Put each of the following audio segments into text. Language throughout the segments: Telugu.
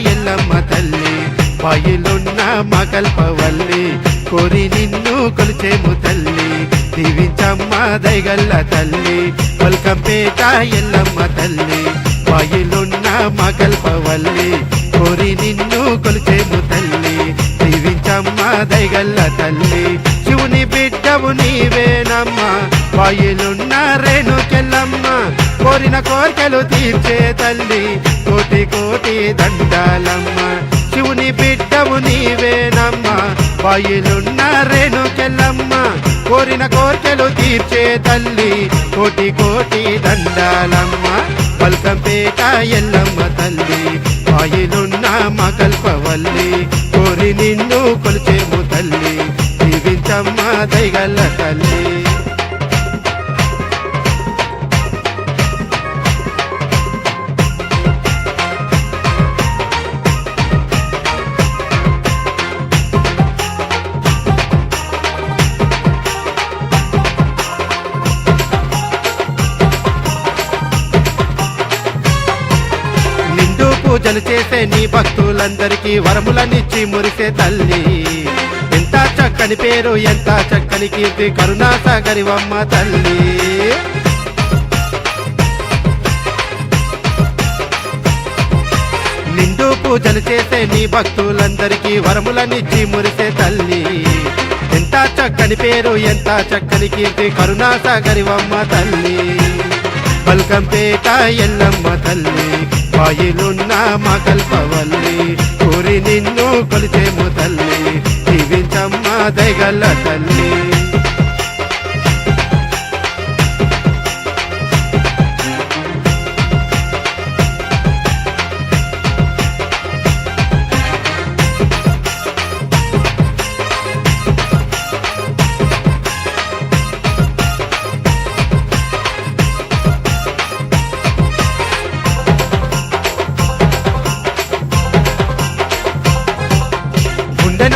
ఎల్లమ్మ తల్లి బాయిలున్న మా కల్పవల్లి కోరి నిన్ను కొలిచేము తల్లి దీవించమ్మ దయగల్ల తల్లి పల్కంపేట ఎల్లమ్మ తల్లి బాయిలున్న మా కల్పవల్లి కోరి నిన్ను కొలిచేము తల్లి దీవించమ్మ దయగల్ల తల్లి శివుని బిడ్డవు నీవేనమ్మ బాయిలున్న రేణుకెల్లమ్మ కోరిన కోరికలు తీర్చే తల్లి కోటి కోటి దండాలమ్మ శివుని బిడ్డవు నీవేనమ్మ బాయిలున్న రేణుకెల్లమ్మ కోరిన కోరికలు తీర్చే తల్లి కోటి కోటి దండాలమ్మ పల్కంపేట ఎల్లమ్మ తల్లి బాయిలున్న మా కల్పవల్లి కోరి నిన్ను కొలిచేము తల్లి దీవించమ్మ దయగల్ల తల్లి పూజలు చేసే నీ భక్తులందరికీ వరములనిచ్చి మురిసే తల్లి ఎంత చక్కని పేరు ఎంత చక్కని కీర్తి కరుణాసాగరివమ్మ తల్లి నిండు పూజలు చేసే నీ భక్తులందరికీ వరములనిచ్చి మురిసే తల్లి ఎంత చక్కని పేరు ఎంత చక్కని కీర్తి కరుణాసాగరివమ్మ తల్లి పల్కంపేట ఎల్లమ్మ తల్లి బాయిలున్న మా కల్పవల్లి కోరి నిన్ను కొలిచేము తల్లి దీవించమ్మ దయగల్ల తల్లి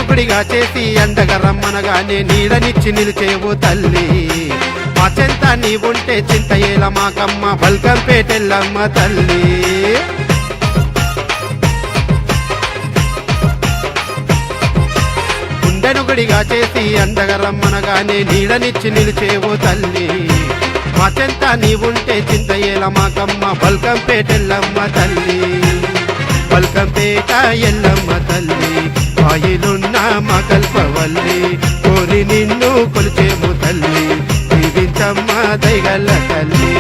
గుడిగా చేసి అండగా రమ్మనగానే నీడనిచ్చి నిలిచేవు తల్లి మా చెంత నీ ఉంటే చింత ఏల మాకమ్మ బల్కంపేటెల్లమ్మ తల్లి గుండెను గుడిగా చేసి అండగా రమ్మనగానే నీడనిచ్చి నిలిచేవు తల్లి మా చెంత నీ ఉంటే చింత ఏల మాకమ్మ బల్కంపేటెల్లమ్మ తల్లి పల్కంపేట ఎల్లమ్మ తల్లి బాయిలున్న మా కల్పవల్లి కోరి నిన్ను కొలిచేము తల్లి దీవించమ్మ దయగల్ల తల్లి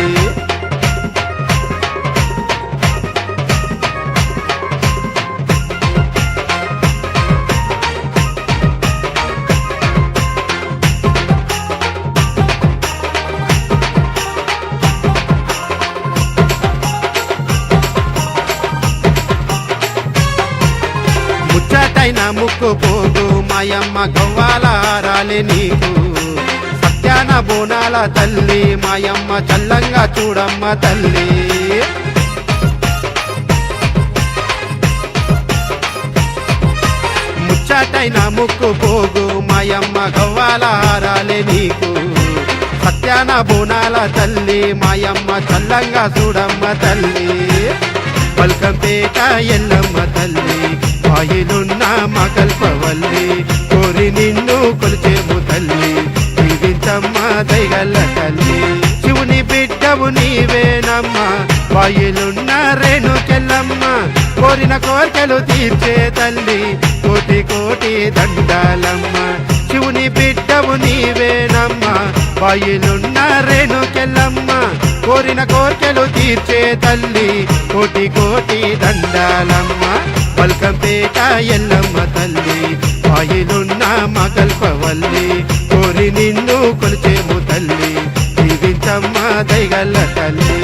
ముచ్చటైన ముక్కు పోగు మాయమ్మ గవ్వాలారాలే నీకు సత్యాన బోనాల తల్లి మాయమ్మ చల్లంగా చూడమ్మ తల్లి ముచ్చటైన ముక్కు పోగు మాయమ్మ గవ్వాలారాలే నీకు సత్యాన బోనాల తల్లి మాయమ్మ చల్లంగా చూడమ్మ తల్లి పల్కంపేట ఎల్లమ్మ తల్లి బాయిలున్న మా కల్పవల్లి కోరి నిన్ను కొలిచేము తల్లి దీవించమ్మ దయగల్ల తల్లి శివుని బిడ్డవు నీవేనమ్మ బాయిలున్న రేణుకెల్లమ్మ కోరిన కోరికలు తీర్చే తల్లి కోటి కోటి దండాలమ్మ శివుని బిడ్డవు నీవేనమ్మ బాయిలున్న రేణుకెల్లమ్మ కోరిన కోరికలు తీర్చే తల్లి కోటి కోటి దండాలమ్మ పల్కంపేట ఎల్లమ్మ తల్లి బాయిలున్న మా కల్పవల్లి కోరి నిన్ను కొలిచేము తల్లి దీవించమ్మ దయగల్ల తల్లి